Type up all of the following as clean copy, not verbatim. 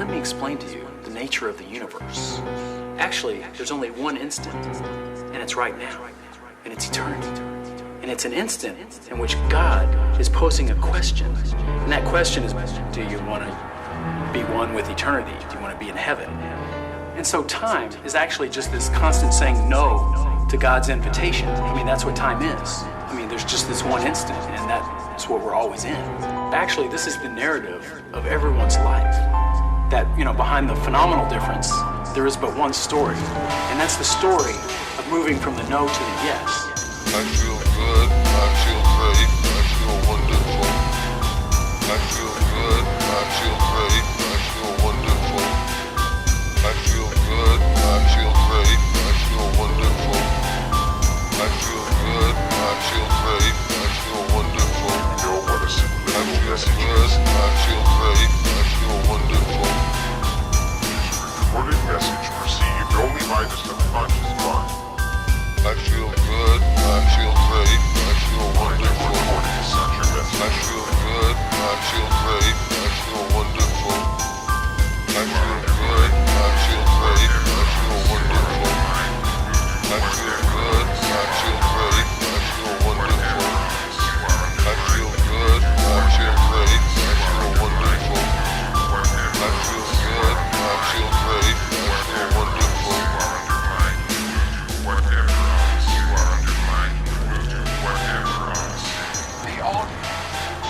Let me explain to you the nature of the universe. Actually, there's only one instant, and it's right now, and it's eternity. And it's an instant in which God is posing a question, and that question is, do you want to be one with eternity? Do you want to be in heaven? And so time is actually just this constant saying no to God's invitation. I mean, that's what time is. I mean, there's just this one instant, and that's what we're always in. Actually, this is the narrative of everyone's life. That, behind the phenomenal difference, there is but one story, and that's the story of moving from the no to the yes. I feel good, I feel great, I feel wonderful. I feel good, I feel great, I feel wonderful. I feel good, I feel great, I feel wonderful. I feel good, I feel great, I feel wonderful. I feel good, I feel great, I feel wonderful. Recorded message received only by the subconscious mind. I feel good, I feel great, I feel wonderful. I feel good, I feel great, I feel wonderful. I feel good, I feel great, I feel wonderful. I feel good, I feel great, I feel wonderful. I feel good, I feel great, I feel wonderful. I feel good, I feel great, I feel wonderful.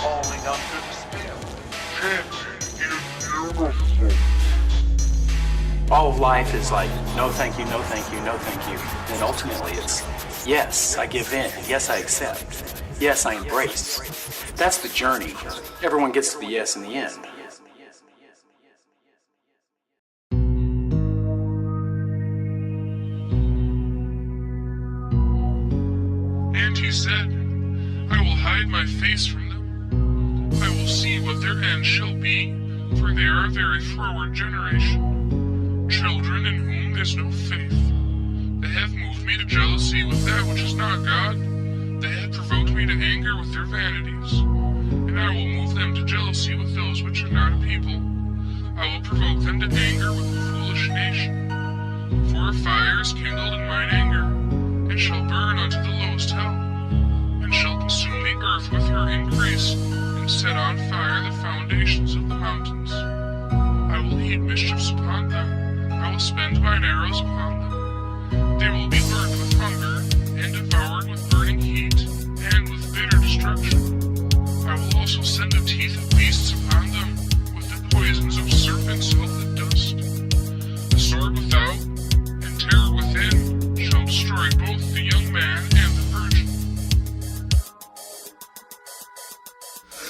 Falling under the spell. All of life is like, no thank you, no thank you, no thank you. And ultimately it's, yes, I give in. Yes, I accept. Yes, I embrace. That's the journey. Everyone gets to the yes in the end. And he said, I will hide my face from them. I will see what their end shall be, for they are a very froward generation, children in whom there's no faith. They have moved me to jealousy with that which is not God. They have provoked me to anger with their vanities. And I will move them to jealousy with those which are not a people. I will provoke them to anger with a foolish nation. For a fire is kindled in mine anger, and shall burn unto the lowest hell, and shall consume the earth with her increase, and set on fire the foundations of the mountains. I will heap mischiefs upon them, I will spend mine arrows upon them. They will be burnt with hunger, and devoured with burning heat, and with bitter destruction. I will also send the teeth of beasts upon them, with the poisons of serpents of the dust. The sword without, and terror within, shall destroy both the young man and the virgin.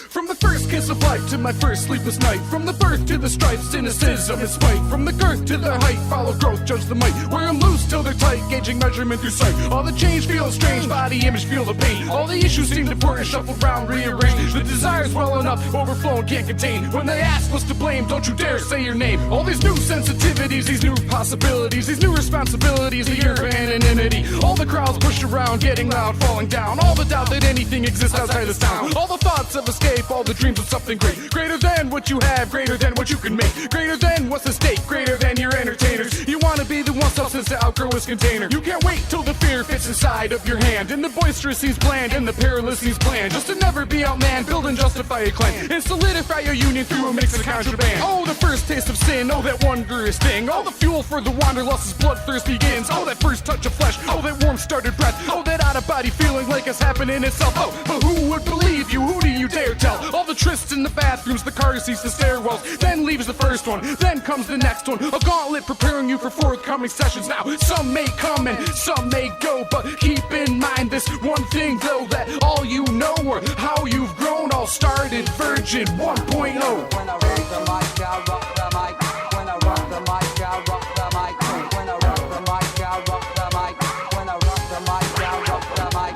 From the first kiss of life to my first sleepless night, from the birth to the strife, cynicism is spite. From the girth to the height, follow growth, judge the might. Wear them loose till they're tight, gauging measurement through sight. All the change feels strange, body image feel the pain. All the issues seem to pour and shuffle round, rearrange. The desires welling up, overflowing, can't contain. When they ask what's to blame, don't you dare say your name. All these new sensitivities, these new possibilities, these new responsibilities, the year of anonymity. All the crowds pushed around, getting loud, falling down. All the doubt that anything exists outside this town. All the thoughts of escape, all the dreams of something great. Greater than what you have, greater than what you can make. Greater than what's at stake, greater than your entertainers. You wanna be the one substance to outgrow its container. You can't wait till the fear fits inside of your hand, and the boisterous seems bland, and the perilous seems planned. Just to never be outmanned, build and justify a clan, and solidify your union through a mix of contraband. Oh, the first taste of sin, oh, that wondrous thing. Oh, the fuel for the wanderlust's bloodthirst begins. Oh, that first touch of flesh, oh, that warm started breath. Oh, that out-of-body feeling like it's happening itself. Oh, but who would believe you? Who do you dare tell? All the trysts in the bathrooms, the car seats, the stairwells. Then leaves the first one, then comes the next one. A gauntlet preparing you for forthcoming sessions. Now, some may come and some may go, but keep in mind this one thing though, that all you know or how you've grown all started virgin 1.0. When I rock the mic, I rock the mic. When I rock the mic, I rock the mic. When I rock the mic, I rock the mic. When I rock the mic, I rock the mic.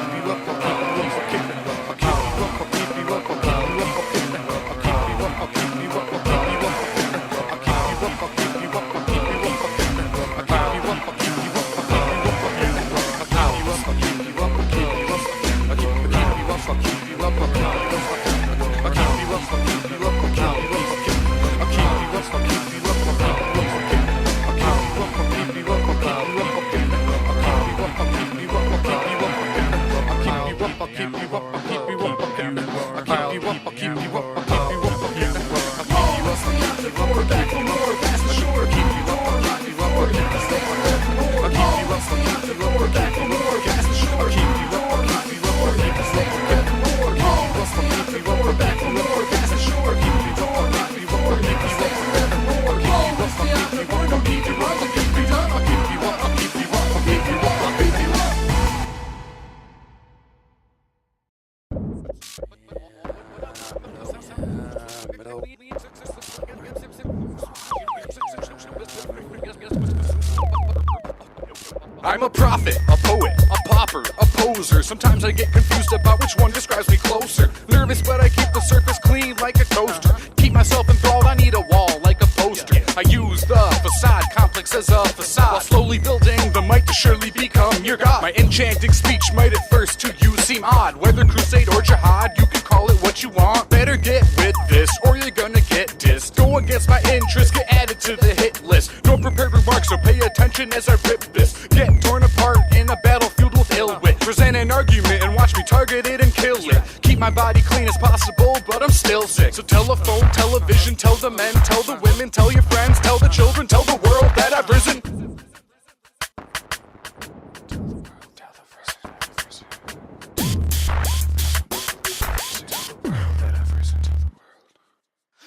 I'm a prophet, a poet, a pauper, a poser. Sometimes I get confused about which one describes me closer. Nervous, but I keep the surface clean like a toaster. Keep myself enthralled, I need a wall like a poster. I use the facade complex as a facade, while slowly building the might to surely become your god. My enchanting speech might at first to you seem odd. Whether crusade or jihad, you can call it what you want. Better get with this, or you're gonna get dissed. Go against my interest, get added to the hit list. No prepared remarks, so pay attention as I rip this. Get torn apart in a battlefield with ill wit. Present an argument and watch me target it and kill it. Keep my body clean as possible, but I'm still sick. So telephone, television, tell the men, tell the women, tell your friends, tell the children, tell the world that I've risen.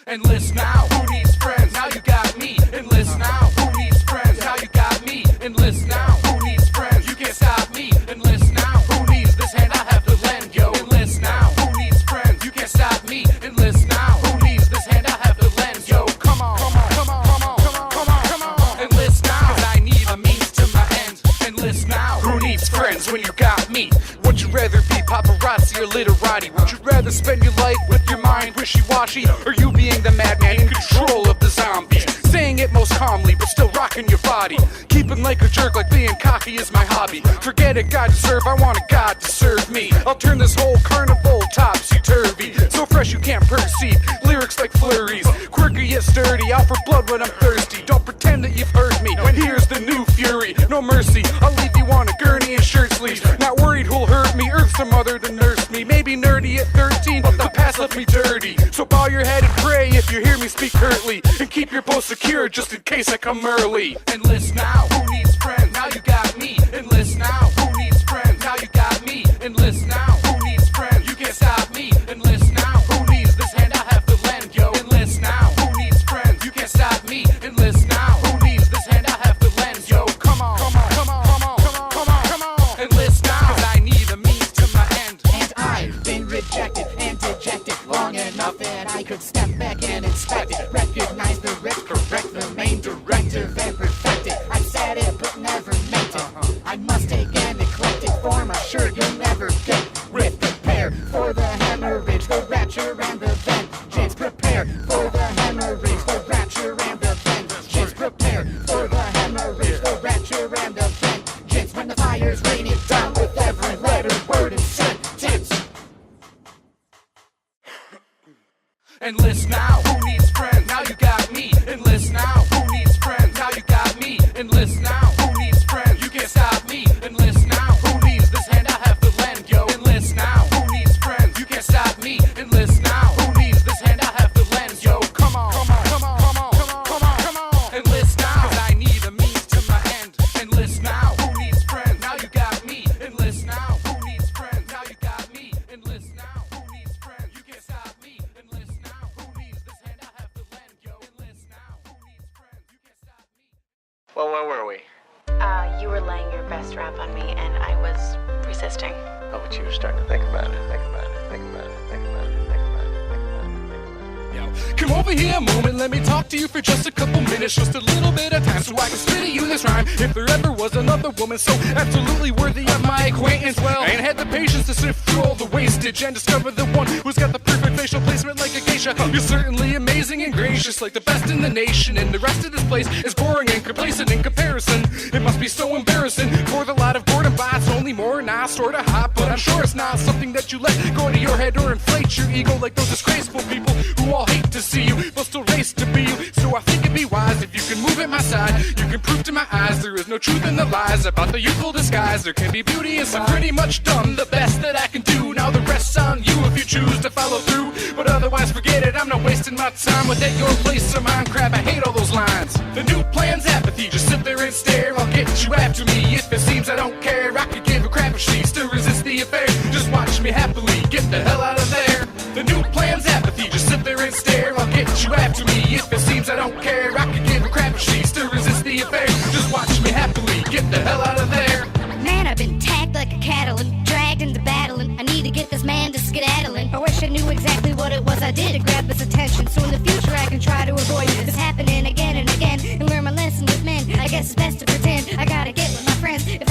Enlist now, who needs friends? Now you got me. Enlist now, who needs friends? Now you got me. Enlist now, who needs friends? You can't stop me. Enlist now, who needs this hand I have to lend, yo? Enlist now, who needs friends? You can't stop me. Enlist now, who needs this hand I have to lend, yo? Come on, come on, come on, come on, come on, come on, come on. Enlist now, 'cause I need a means to my end. Enlist now, who needs friends when you got me? Would you rather be paparazzi or literati? Would you rather spend your life with your mind wishy-washy, or you being the madman in control of the zombies? Saying it most calmly, but still rocking your body. Keeping like a jerk, like being cocky is my hobby. Forget a God to serve, I want a God to serve me. I'll turn this whole carnival topsy-turvy. So fresh you can't perceive, lyrics like flurries. Quirky yet sturdy, out for blood when I'm thirsty. Don't pretend that you've heard me, when here's the new fury. No mercy, I'll leave you on a gurney and shirt sleeves. Not worried who'll hurt me, earth some other to nurse me. Maybe nerdy at 13, but the past left me dirty. So bow your head and pray if you hear me speak curtly, and keep your post secure just in case I come early. Enlist now, who needs friends? Now you got me. Enlist now, who needs friends? Now you got me. Enlist now, who needs friends? You can't stop me. Enlist now, who needs this hand I have to lend, yo? Enlist now, who needs friends? You can't stop me. Enlist now, who needs this hand I have to lend, yo? Come on, come on, come on, come on, come on, come on, come on. Enlist now, 'cause I need a means to my end. And I've been rejected and dejected long enough that I could step back and inspect it. Recognize the risk, correct the main directive and perfect it. I've said it but never meant it. I must take an eclectic form, I'm sure you'll never get with. Prepare for the hemorrhage, the rapture and the vengeance. Prepare for the hemorrhage, the rapture and the vengeance. Prepare for the hemorrhage, the rapture and the vengeance. When the fire's raining down with every letter, word, and sentence. Enlist now, who needs friends? Now you got me. Enlist now, who needs friends? Now you got me. Enlist now, who needs friends? You can't stop me. Enlist now, who needs this hand I have to lend, yo? Enlist now, who needs friends? You can't stop me. Enlist now, who needs this hand I have to lend, yo? Come on, come on, come on, come on, come on, come on, come on. Enlist now, 'cause I need a means to my end. Enlist now, who needs friends? Now you got me. Enlist now, who needs friends? Now you got me. Enlist now, who needs friends? You can't stop me. Enlist now, who needs this hand I have to lend, yo? Enlist now, who needs friends? You can't stop me. Well, where were we? You were laying your best rap on me, and I was resisting. Oh, but you were starting to think about it, think about it, think about it, think about it, think about it, think about it, think about it. Come over here a moment, let me talk to you for just a couple minutes, just a little bit of time so I can spit at you this rhyme. If there ever was another woman so absolutely worthy of my acquaintance, well, I ain't had the patience to sift through all the wastage and discover the one who's got the perfect facial placement like a geisha. You're certainly amazing and gracious, like the best in the nation, and the rest of this place is boring and complacent in comparison. It must be so embarrassing for the lot of boredom bots, only more not sorta hot, but I'm sure it's not something that you let go to your head or inflate your ego like those disgraceful people who all hate to see you but still race to be you. So I think it'd be wise if you can move at my side. You can prove to my eyes there is no truth in the lies about the youthful disguise. There can be beauty in some pretty much done the best that I can do. Now the rest's on you if you choose to follow through, but otherwise forget it. I'm not wasting my time with that your place or mine crap. I hate all those lines. The new plan's apathy, just sit there and stare. I'll get you after me if it seems I don't care. I could give a crap if she's to resist the affair. Just watch me happily get the hell out of there. The new plan's apathy, just sit there and stare. I'll get you after me if it seems I don't care. I could give a crap if she's to resist the affair. Just watch me happily get the hell out of there. Man, I've been tagged like a cattle and dragged into battle, and I need to get this man to skedaddling. I wish I knew exactly what it was I did to grab his attention, so in the future I can try to avoid this happening again and again and learn my lesson with men. I guess it's best to pretend I gotta get with my friends. If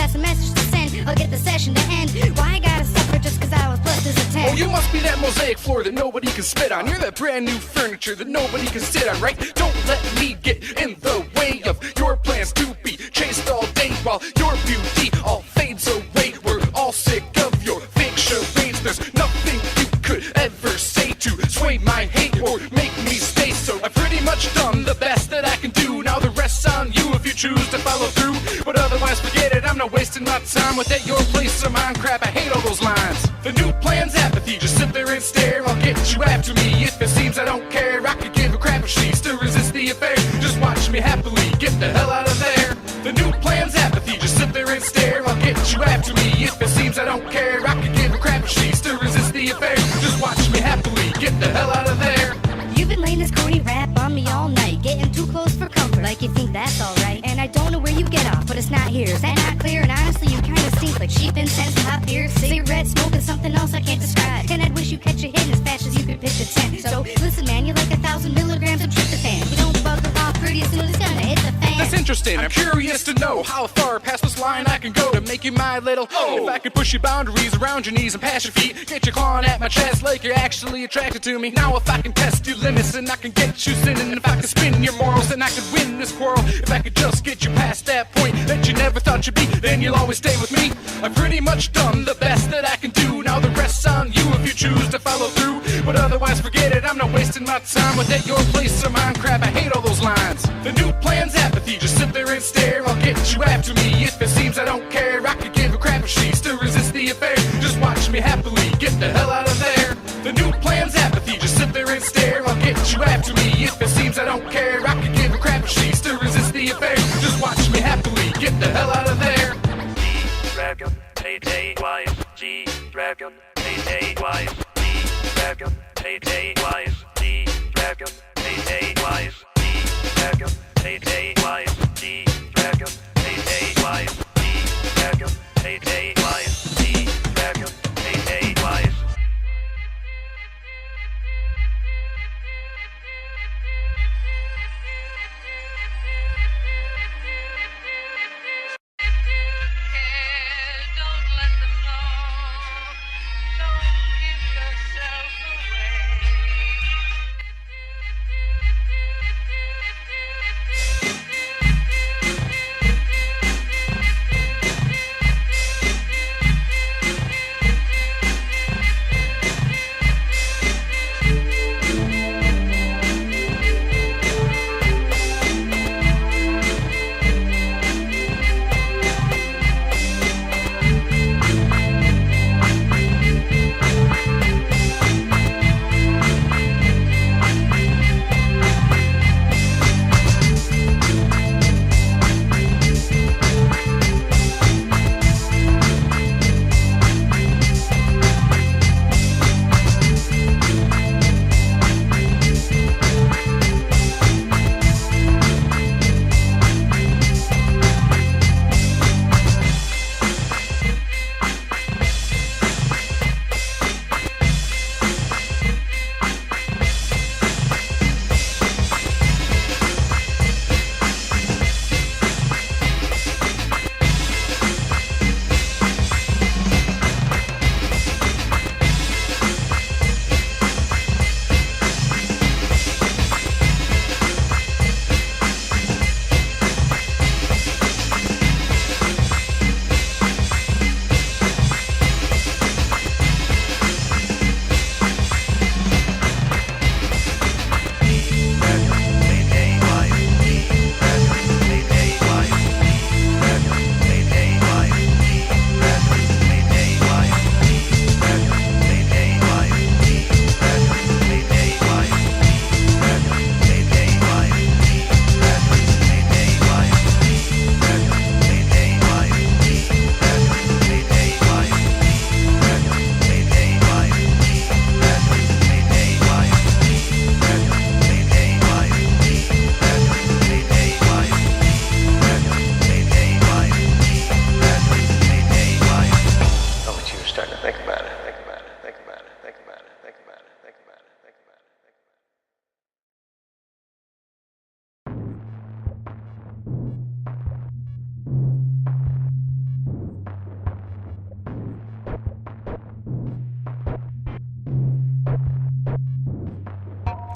mosaic floor that nobody can spit on. You're that brand new furniture that nobody can sit on, right? Don't let me get in the way of your plans to be chased all day while your beauty all fades away. We're all sick of your fake charades. There's nothing you could ever say to sway my hate or make me stay. So I've pretty much done the best that I can do. Now the rest's on you if you choose to follow through. But otherwise forget it, I'm not wasting my time with that your place or mine crap. I hate all those lines. The new plan's apathy, just sit there and stare. I'll get you after me if it seems I don't care. I could give a crap if she's to resist the affair. Just watch me happily get the hell out of there. The new plan's apathy, just sit there and stare. I'll get you after me if it seems I don't care. I could give a crap if she's to resist the affair. Just watch me happily get the hell out of there. You've been laying this corny rap on me all night, getting too close for comfort, like you think that's alright. And I don't know where you get off, but it's not here. Is that not clear? And honestly, you kinda stink like sheep incense, hot beer, cigarette smoke, and something else I can't describe. And I'd wish you catch a hit as fast as you could pitch a tent. So listen, man, you're like 1,000 milligrams of tryptophan. You don't bug off pretty as soon as it's gonna hit the fan. That's interesting. I'm curious to know how far past this line I can go to make you my little. If I can push your boundaries around your knees and past your feet, get you clawing at my chest like you're actually attracted to me. Now if I can test your limits and I can get you sinning, if I can spin your morals then I could win this quarrel. If I could just get you past that point that you never thought you'd be, then you'll always stay with me. I've pretty much done the best that I can do. Now the rest's on you if you choose to follow through. But otherwise forget it, I'm not wasting my time with that your place or mine crap. I hate all those lines. The new plan's apathy, just sit there and stare. I'll get you after me if it seems I don't care. I could give a crap if she's to resist the affair. Just watch me happily get the hell out of there. The new plan's apathy, just sit there and stare. I'll get you after me if it seems I don't care. I could give a crap if she's to resist the affair. Just watch me happily get the hell out of there. G-Dragon, G-Dragon, G-Dragon, G-Dragon, G-Dragon, G-Dragon, G-Dragon, G-Dragon, G-Dragon, G-Dragon, G-Dragon, G-Dragon, G-Dragon.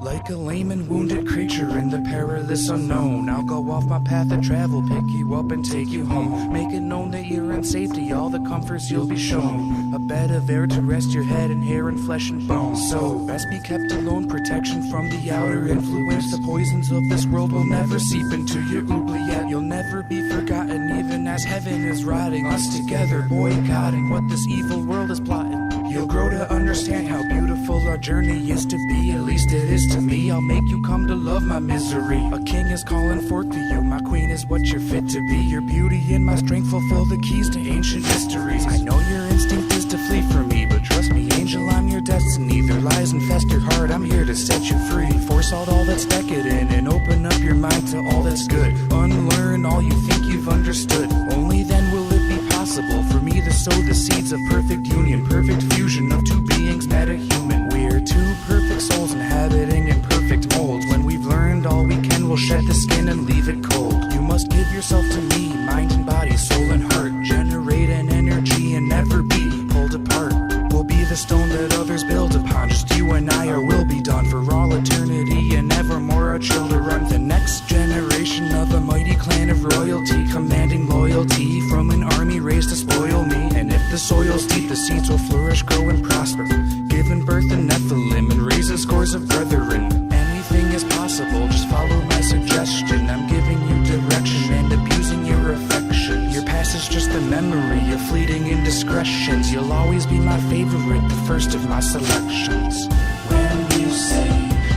Like a lame and wounded creature in the perilous unknown, I'll go off my path of travel, pick you up and take you home. Make it known that you're in safety, all the comforts you'll be shown. A bed of air to rest your head and hair and flesh and bone. So, best be kept alone, protection from the outer influence. The poisons of this world will never seep into your oubliette. You'll never be forgotten, even as heaven is rotting us together, boycotting what this evil world is plotting. You'll grow to understand how beautiful our journey is to be, at least it is to me. I'll make you come to love my misery. A king is calling forth to you, my queen is what you're fit to be. Your beauty and my strength fulfill the keys to ancient mysteries. I know your instinct is to flee from me, but trust me, angel, I'm your destiny. There lies infest your heart, I'm here to set you free. Force out all that's decadent and open up your mind to all that's good. Unlearn all you think you've understood. Only then will it be possible for me to sow the seeds of perfect union, perfect fusion of two beings meta-human. We're two perfect souls inhabiting in perfect molds. When we've learned all we can, we'll shed the skin and leave it cold. You must give yourself to me, mind and body, soul and heart. Generate an energy and never be pulled apart. We'll be the stone that others build upon. Just you and I, or will be done for all eternity and evermore. Our children, the next generation of a mighty clan of royalty, commanding loyalty from an army raised to spoil me. And if the soil's deep, the seeds will flourish, grow and prosper, giving birth to Nephilim and raising scores of brethren. Anything is possible, just follow my suggestion. I'm giving you direction and abusing your affection. Your past is just a memory, your fleeting indiscretions. You'll always be my favorite, the first of my selections. When you say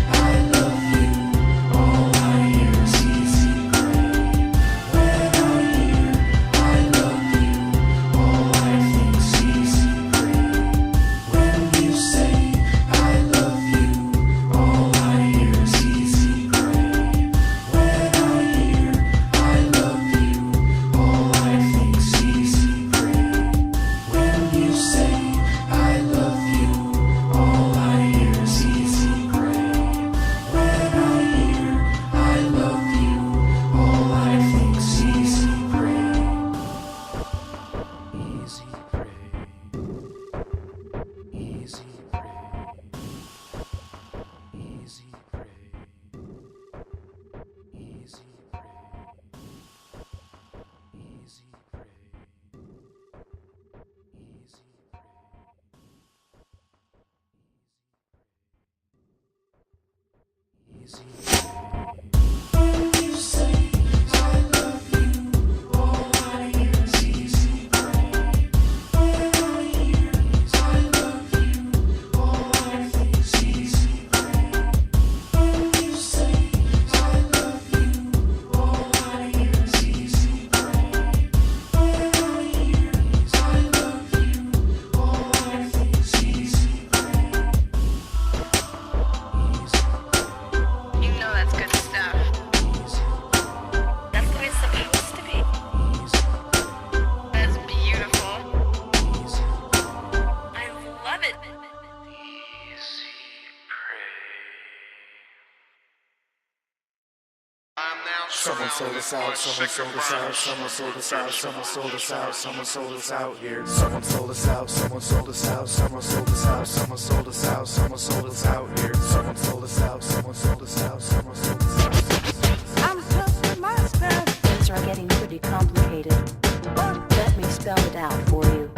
I love you, all I hear is easy gray. When I hear I love you, all I think is easy gray. When you say I love you, all I hear is easy gray. When I hear I love you, all I think is easy gray. When you say I love you, all I hear is easy gray. When I hear I love you, all I think is easy gray. Easy gray. Easy gray. Easy gray. Easy gray. Easy gray. Easy When you say I love you, all I hear is easy gray. When I hear I love you, all I think is easy gray. When you say I love you, all I hear is easy gray. When I hear I love you, all I think is easy gray. You know that's good stuff. That's the way it's supposed to be. That's beautiful. I love it. Someone sold us out, someone sold us out, someone sold us out, someone sold us out, someone sold us out here. Someone sold us out, someone sold us out, someone sold us out, someone sold us out, someone sold us out here. Someone sold us out, someone sold us out, someone sold us out. I'm just a master. Things are getting pretty complicated. Let me spell it out for you.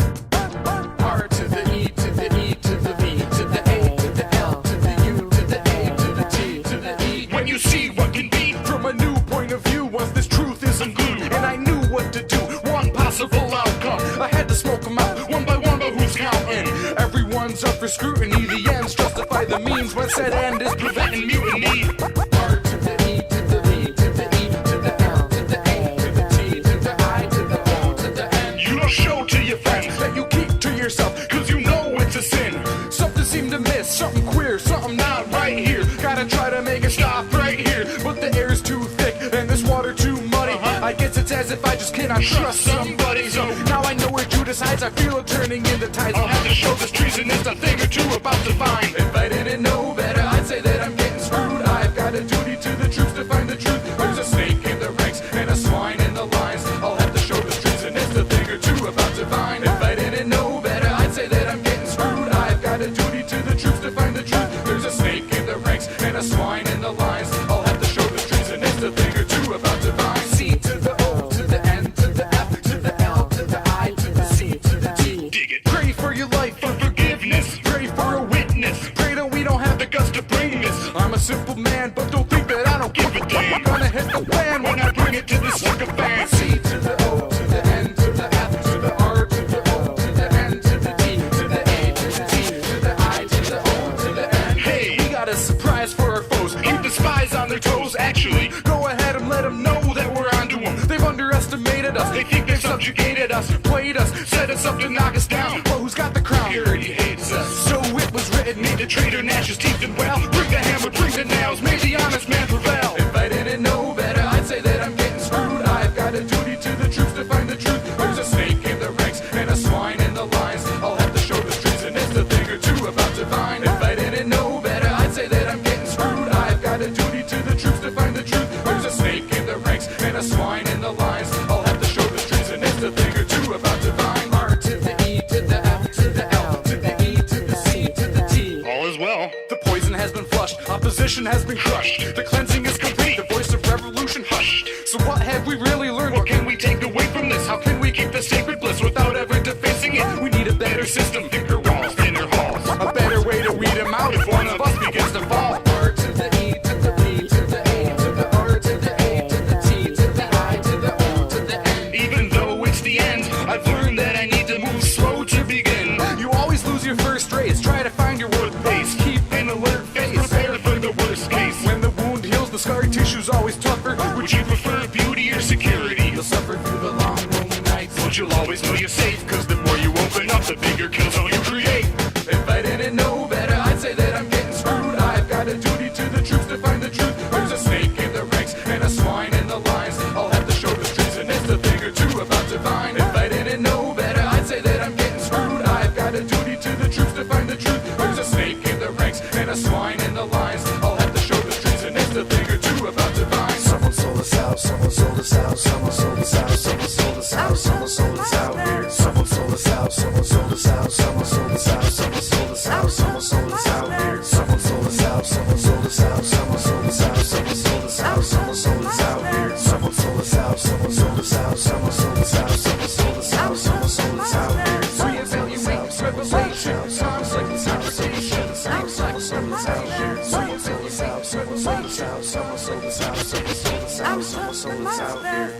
R to the E to the E to the V to the A to the L to the U to the A to the T to the E. When you see what can be from a new point of view, once this truth is unglued, and I knew what to do, one possible outcome. I had to smoke them out one by one, but who's counting? Everyone's up for scrutiny. The ends justify the means when said end is preventing mutiny. R to the E to the V to the E to the L to the A to the T to the I to the O to the N. You don't show to your friends that you keep to yourself, cause you know it's a sin. Something seemed to miss, something queer, something not right here. Gotta try to make it stop right here, but the air's too thick and this water too muddy. I guess it's as if I just cannot trust somebody. So now I know where Judas hides, I feel it turning into tides. I'll have to show this treasonous a thing or two about to find. If I didn't know better, I'd say that I'm getting screwed. I've got a duty to the troops to find the truth. There's a snake in the ranks and a swine in the lines. I'll have to show this treasonous a thing or two about to find. If I didn't know better, I'd say that I'm getting screwed. I've got a duty to the troops to find the truth. There's a snake in the the ranks and a swine in the lines. I'll have to show the treasonous a thing or two about divine. C to the O to the N to the F to the L to the I to the C to the T. Dig it. Pray for your life, for forgiveness. Pray for a witness. Pray that we don't have the guts to bring this. I'm a simple man, but don't think that I don't give a damn. I'm gonna hit the plan when I bring it to the sycophant. C to the O to the N to the F to the R to the O to the N to the T to the A to the T to the I to the O to the N. Hey, we got a surprise for our foes. Keep the spies on their toes. Actually, go ahead and let them know that we're onto them. They've underestimated us. They think they've subjugated us, played us, set us up to knock us down. But who's got the crown? Purity hates us. So it was written, made the traitor gnash his teeth and well. Bring the hammer, bring the nails, may the honest man prevail. If I didn't know better, I'd say that I'm getting screwed. I've got a duty to the troops to find the truth. There's a snake in the ranks and a swine in the lines. I'll have to show the treasonous a thing or two about divine. If I didn't know better, I'd say that I'm getting screwed. I've got a duty to the troops to find the truth. There's a snake in the ranks and a swine in the lines. I'll have to show the treasonous a thing or two about divine. R to the E to the F to the L to the E to the C to the T. All is well. The poison has been flushed, opposition has been crushed. The cleansing is complete, the voice of revolution hushed. So what have we really learned? What can we take away from this? How can we keep the sacred bliss without ever defacing it? We need a better system, thicker walls, thinner halls. A better way to weed them out if one of us begins to fall. R to the E to the B to the A to the R to the A to the T to the I to the O to the N. Even though it's the end, I've learned that I need to move slow to begin. You always lose your first race, try to find your worth pace. Keep an alert face, prepare for the worst case. When the wound heals, the scar tissue's always tougher. Would you prefer beauty or security? You'll suffer through the long, lonely nights, but you'll always know you're safe. Cause the more you open up, the bigger kill zone you create. If I didn't know better, I'd say that I'm getting screwed. I've got a duty to the troops to find the truth. There's a snake in the ranks and a swine in the lines. I'll have to show the treasonous a thing or two about divine. If I didn't know better, I'd say that I'm getting screwed. I've got a duty to the troops to find the truth. There's a snake in the ranks and a swine in the lines. I'll have to show the treasonous a thing or two about divine. Someone sold us out, someone sold us out, someone sold us out, someone sold us out, someone sold us out here. Someone sold us out, someone sold us out, someone sold us out, someone sold us out, someone sold us out here. Someone sold us out, someone sold us out, someone sold us out, someone sold us out, someone sold us out here. Someone sold us out, someone sold us out, someone sold us out, someone sold us out, someone sold us out here. Reevaluate, revelation, songs like this conversation. Someone sold us out here. Someone sold us out, someone sold us out, someone sold us out, someone sold us out, someone sold us out here.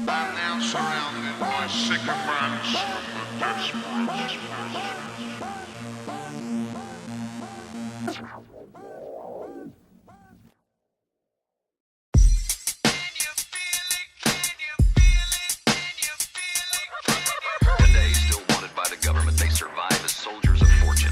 I'm now surrounded by sycophants from the desperate. Today, still wanted by the government, they survive as soldiers of fortune.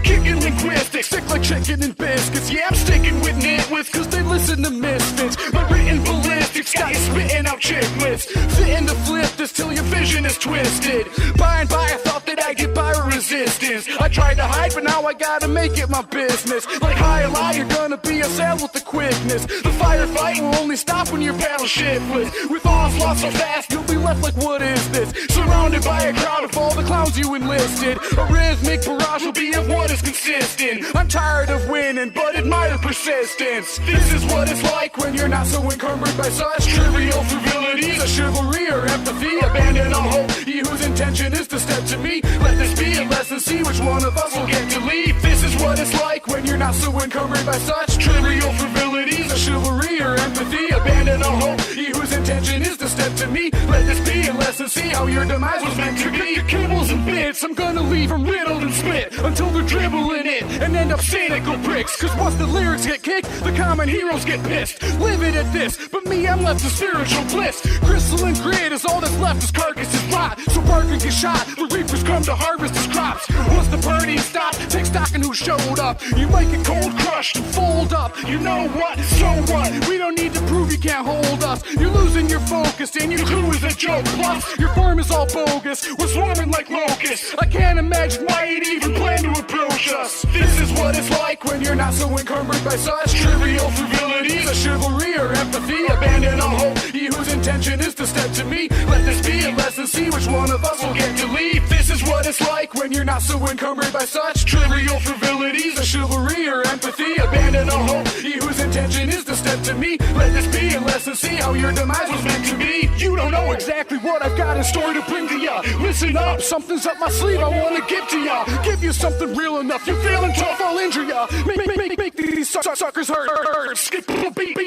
Kicking linguistics, sick like chicken and biscuits. Yeah, I'm sticking with nitwits, cause they listen to misfits. My written ballistics got you spitting out chicklets. Fitting to flip this till your vision is twisted. By and by, I thought that I'd get by resistance. I tried to hide, but now I gotta make it my business. Like high and lie, you're gonna be assailed with the quickness. The firefight will only stop when your battleship-less. With onslaught so fast, you'll be left like, what is this? Surrounded by a crowd of all the clowns you enlisted. A rhythmic barrage will be of what is consistent. I'm tired of winning, but admire persistence. This is what it's like when you're not so encumbered by such trivial frivolities. A chivalry or empathy, abandon all hope. He whose intention is to step to me. Let this be a lesson, see which one of us will get to lead. This is what it's like when you're not so encumbered by such trivial frivolities. A chivalry or empathy, abandon all hope. He whose intention is to step to me. Let this be a lesson, see how your demise was meant to be. Kibbles and bits, I'm gonna leave them riddled and split until they're dribbling it and end up cynical pricks. Cause once the lyrics get kicked, the common heroes get pissed. Livid at this, but me, I'm left to spiritual bliss. Crystalline grid is all that's left as carcasses rot. So bargain gets shot, the reapers come to harvest his crops. Once the party stopped, take stock in who showed up. You might get cold crushed and fold up. You know what? So what? We don't need to prove you can't hold us. You're losing your focus and your crew is a joke. Plus, your form is all bogus. We're swarming like locusts. I can't imagine why you'd even plan to approach us. This is what it's like when you're not so encumbered by such trivial frivolities. A chivalry or empathy, abandon all hope. He whose intention is to step to me. Let this be a lesson, see which one of us will get to leave. This is what it's like when you're not so encumbered by such trivial frivolities or chivalry or empathy. Abandon all hope, he whose intention is to step to me. Let this be a lesson, see how your demise was meant to be. You don't know exactly what I've got in store to bring to ya. Listen up, something's up my sleeve I wanna give to ya. Give you something real enough, you're feeling tough, I'll injure ya. Make these suckers hurt. Skip the beat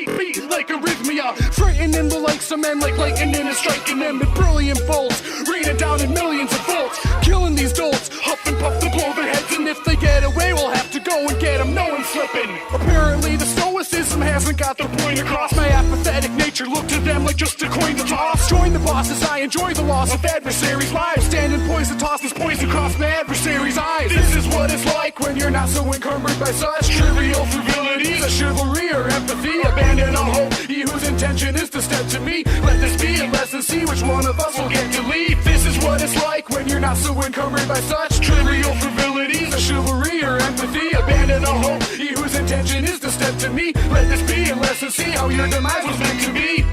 like arrhythmia. Frightening the likes of men like lightning and striking them with brilliant bolts. Raining down in millions of volts. Killing these dolts, huff and puff to blow their heads. And if they get away, we'll have to go and get them, no one's slipping. Apparently the stoicism hasn't got their point across. My apathetic nature look to them like just a coin to toss. Join the bosses, I enjoy the loss of adversaries' lives. Standing poised to toss this poison across my adversary's eyes. This is what it's like when you're not so encumbered by such trivial frivolities, a chivalry or empathy. Abandon all hope, he whose intention is to step to me. Let this be a lesson, see which one of us will get to lead. This is what it's like when you're not so encumbered by such trivial frivolities, a chivalry or empathy. Abandon all hope, he whose intention is to step to me. Let this be a lesson, see how your demise was meant to be.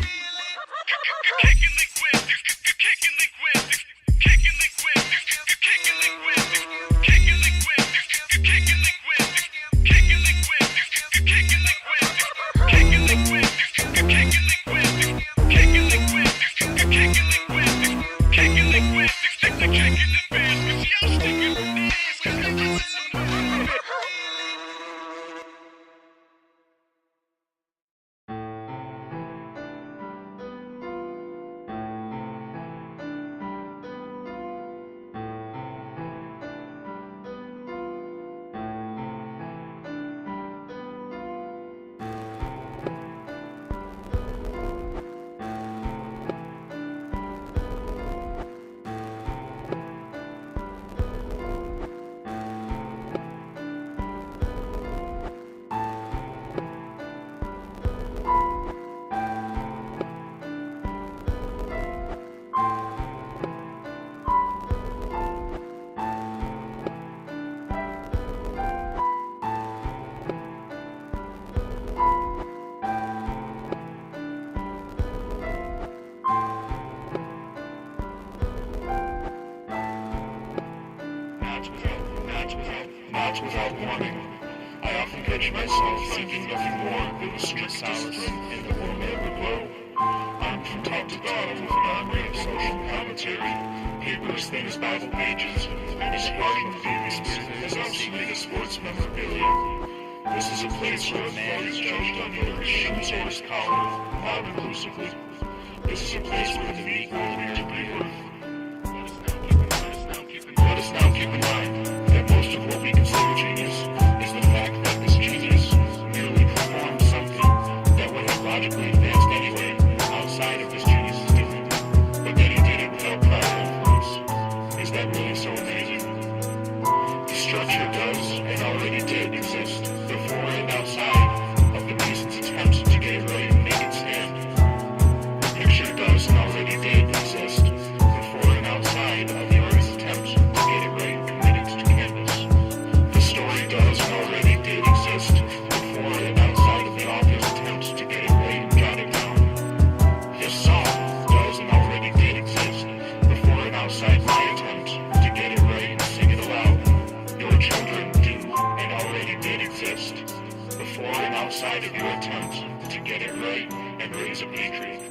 Not without warning. I often catch myself thinking nothing more than a strict discipline in the world that would glow. I'm from top to bottom with an army of social commentary, papers thin as Bible pages, and a squadron of baby spirit as obsolete as sports memorabilia. This is a place where a man is judged on either his shoes or his collar, not inclusively. This is a place where the meek will appear to be worth. Let us now keep in mind that most of what we consider genius is the fact that this genius merely performed something that would have logically advanced anyway outside of this genius's doing, but that he did it without prior influence. Is that really so amazing? The structure does and already did exist before and outside of the Mason's attempts to get it right and make it stand. The picture does and already did exist before and outside of the artist's attempts to get it right and commit it to canvas. The story does and already did exist before and outside of the author's attempts to get it right and jot it down. This song does and already did exist before and outside my attempts to get it right and sing it aloud. Your children do and already did exist before and outside of your attempts to get it right and raise a patriot.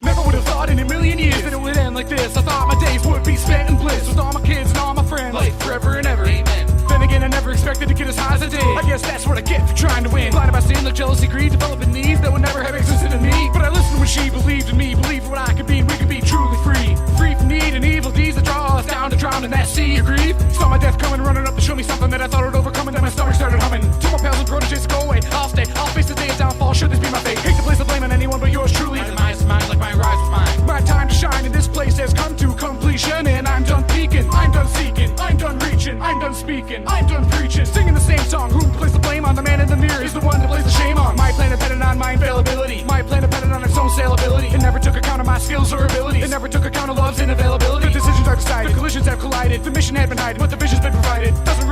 Never would have thought in a million years that it would end like this. I thought my days would be spent in bliss with all my kids and all my friends, like forever and ever. Amen. Then again, I never expected to get as high as I did. I guess that's what I get for trying to win. Blinded by sin, like jealousy, greed, developing needs that would never have existed in me. But I listened when she believed in me, believed what I could be, and we could be truly free. Free from need and evil deeds that draw us down to drown in that sea of grief. Saw my death coming, running up to show me something that I thought would overcome, and then my stomach started humming. Told my pals and proteges to go away. I'll stay, I'll face the day of downfall, should this be my fate. Hate to place the blame on anyone but yours truly. My demise is mine like my rise was mine. My time to shine in this place has come to completion, and I'm done peeking, I'm done seeking, I'm done reaching, I'm done speaking, I'm done preaching. Singing the same song, who placed the blame on the man in the mirror is the one that plays the shame on. My plan depended on my infallibility, my plan depended on its own saleability. It never took account of my skills or abilities, it never took account of love's inavailability. The decisions are decided, the collisions have collided, the mission had been hidden, but the vision's been provided. Doesn't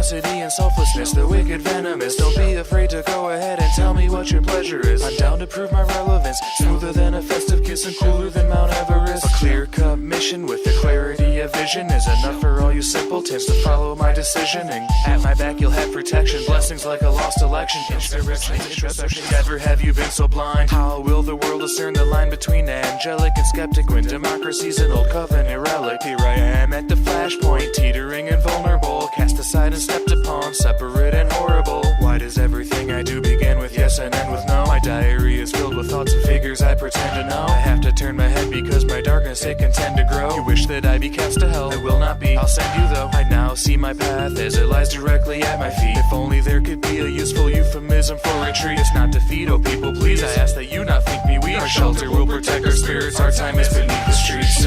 generosity and selflessness, the wicked venomous. Don't be afraid to go ahead and tell me what your pleasure is. I'm down to prove my relevance, smoother than a festive kiss and cooler than Mount Everest. A clear-cut mission with the clarity of vision is enough for all you simpletons to follow my decisioning. At my back you'll have protection, blessings like a lost election. Introspection, never have you been so blind. How will the world discern the line between angelic and skeptic when democracy's an old covenant relic? Here I am at the flashpoint, teetering and vulnerable, cast aside and stepped upon, separate and horrible. Why does everything I do begin with yes and end with no? My diary is filled with thoughts and figures I pretend to know. I have to turn my head because my darkness it can tend to grow. You wish that I be cast to hell, I will not be, I'll send you though. I now see my path as it lies directly at my feet. If only there could be a useful euphemism for retreat. It's not defeat, oh people please, I ask that you not think me weak. Our shelter will protect our spirits, our time is beneath the streets.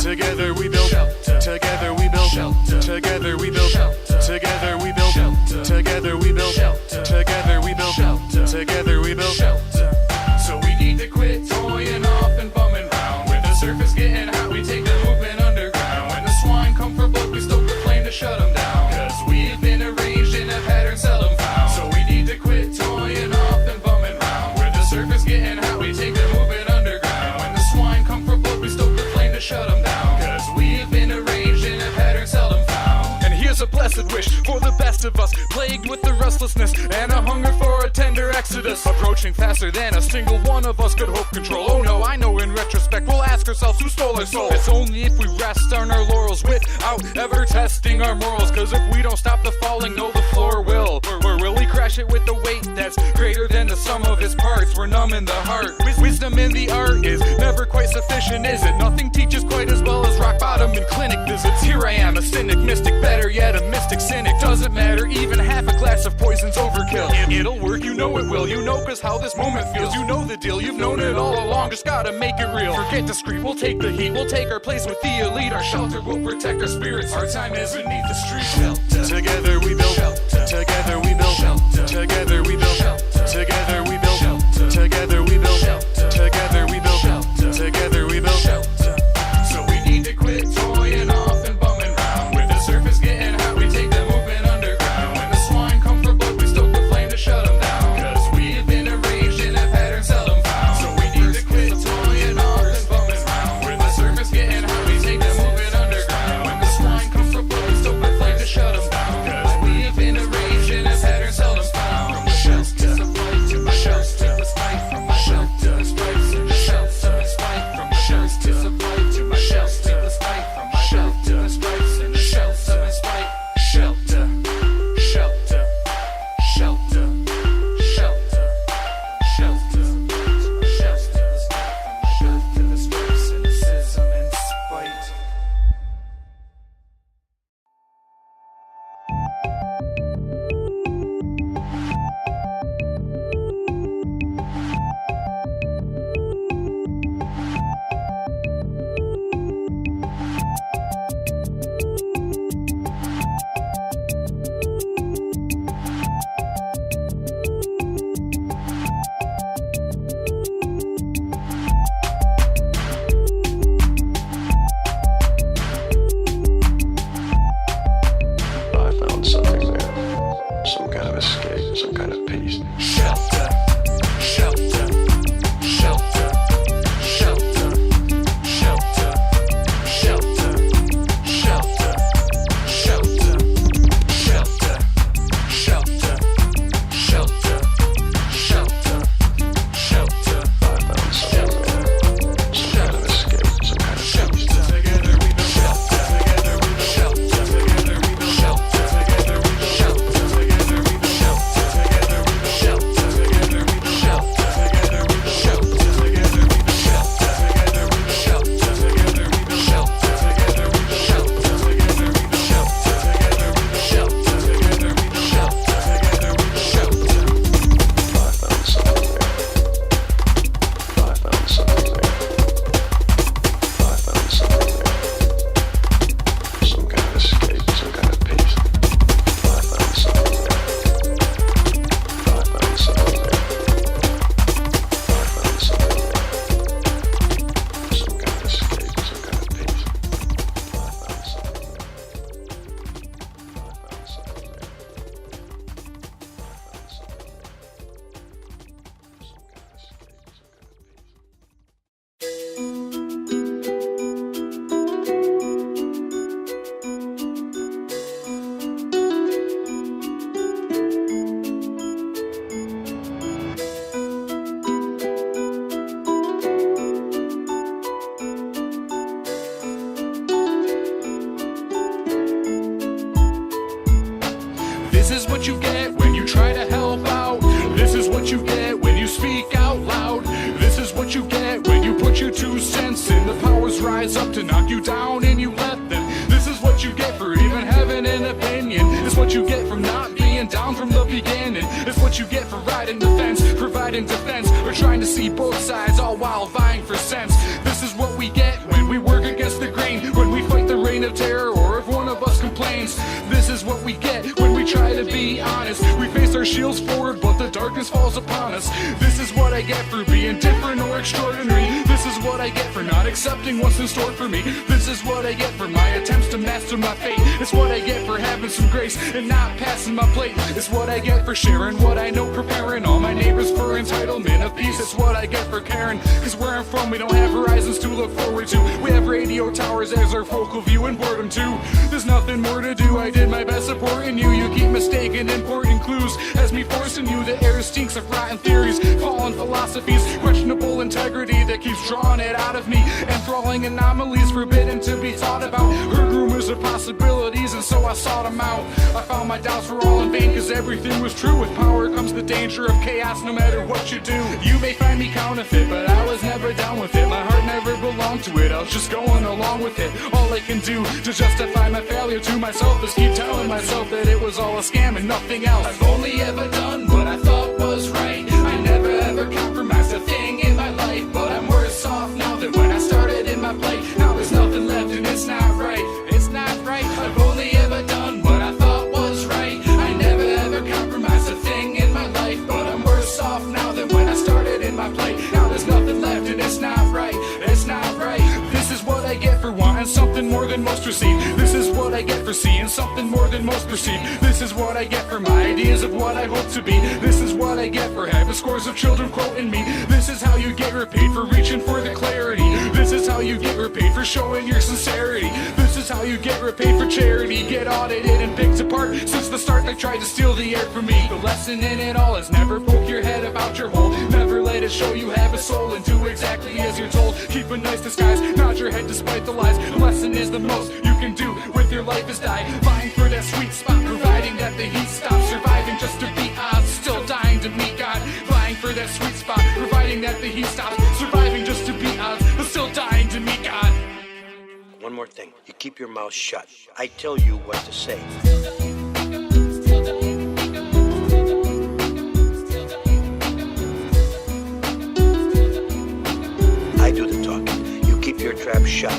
Together we build, together we build, together we build, together we build, together we build, together we build, together we build. So we need to quit toying off and bumming round. With the surface getting hot, we take the movement underground. When the swine come for blood, we stoke the flame to shut them down. Cause we've been arranged in a pattern seldom found. So we need to quit toying off and bumming round. With the surface getting hot, we take the movement underground. When the swine come for blood, we stoke the flame to shut them down. Cause we've been arranged in a pattern seldom found. And here's a blessed wish for the best of us, plagued with the restlessness and a hunger for a tender exodus, approaching faster than a single one of us could hope control. Oh no, I know in retrospect we'll ask ourselves who stole our soul. It's only if we rest on our laurels without ever testing our morals. Cause if we don't stop the falling, no, the floor will. Or will we crash it with the weight that's greater than the sum of its parts? We're numb in the heart. Wisdom in the art is never quite sufficient, is it? Nothing teaches quite as well as rock bottom and clinic visits. Here I am, a cynic mystic, better yet a mystic cynic. Doesn't matter, even half a glass of poison's overkill. It'll work, you know it will. You know cause how this moment feels. You know the deal, you've known it all along. Just gotta make it real. Forget to scream, we'll take the heat. We'll take our place with the elite. Our shelter will protect our spirits. Our time is beneath the streets. Together we build, together we build, together we build, together we build, together we build, together we build, together we build. So we need to quit toying off and bumming round. With the surface getting hot, we take the movement underground. When the swine come for blood, we stoke the flame to shut them down. Cause we've been arranged in a pattern seldom found. So we need to quit toying off and bumming round. With the surface getting hot, we take the movement underground. When the swine come for blood, we stoke the flame to shut them down. Cause we've been arranged in a pattern seldom found. From the shells to the fight, to my shells to the spike. From my shelf to the stripes, to the shells to the spike. From the shells to the fight. what you get when you try to help out. This is what you get when you speak out loud. This is what you get when you put your 2 cents in. The powers rise up to knock you down and you let them. This is what you get for even having an opinion. It's what you get from not being down from the beginning. It's what you get for riding the fence, providing defense, or trying to see both sides all while vying for sense. This is what we get when we work against the grain, when we fight the reign of terror, or if one of us complains. This is what we get when we try to be honest. We face our shields forward, but the darkness falls upon us. This is what I get for being different or extraordinary. This is what I get for not accepting what's in store for me. This is what I get for my attempts to master my fate. It's what I get for having some grace and not passing my plate. It's what I get for sharing what I know, preparing all my neighbors for entitlement of peace. It's what I get for caring, cause where I'm from we don't have horizons to look forward to. We have radio towers as our focal view and boredom too. There's nothing more to do, I did my best supporting you. You keep mistaking important clues as me forcing you. The air stinks of rotten theories, fallen philosophies, questionable integrity that keeps drawing it out of me. Enthralling anomalies forbidden to be thought about. Heard rumors of possibilities and so I sought them out. I found my doubts were all in vain cause everything was true. With power comes the danger of chaos no matter what you do. You may find me counterfeit but I was never down with it. My heart never belonged to it, I was just going along with it. All I can do to justify my failure to myself is keep telling myself that it was all a scam and nothing else. I've only ever done what I thought was right. I never ever compromised a thing in my life. But I'm worse off now than when I started in my plight. Now there's nothing left and it's not right. It's not right. I've only ever done what I thought was right. I never ever compromised a thing in my life. But I'm worse off now than when I started in my plight. Now there's nothing left and it's not right. It's not right. This is what I get for wanting something more than most receive. This is what I get for seeing something more than most perceive. This is what I get for my ideas of what I hope to be. This is what I get for having scores of children quoting me. This is how you get repaid for reaching for the clarity. This is how you get repaid for showing your sincerity. This is how you get repaid for charity. Get audited and picked apart. Since the start they tried to steal the air from me. The lesson in it all is never poke your head about your hole. Never let it show you have a soul and do exactly as you're told. Keep a nice disguise, nod your head despite the lies. The lesson is the most you can do with your life is die. Vying for that sweet spot, providing that the heat stops. Surviving just to beat odds, still dying to meet God. Vying for that sweet spot, providing that the heat stops. Surviving just to beat odds, but still dying to meet God. One more thing, you keep your mouth shut. I tell you what to say. I do the talking. You keep your trap shut.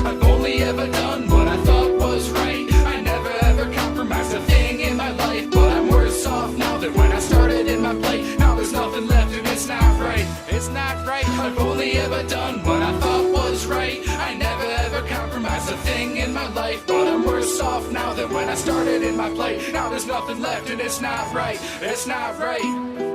I've only ever done what I thought was right. I never ever compromised a thing in my life. But I'm worse off now than when I started in my plight. Now there's nothing left and it's not right. It's not right. I've only ever done what I thought was right. I never ever compromised a thing in my life. But I'm worse off now than when I started in my plight. Now there's nothing left and it's not right. It's not right.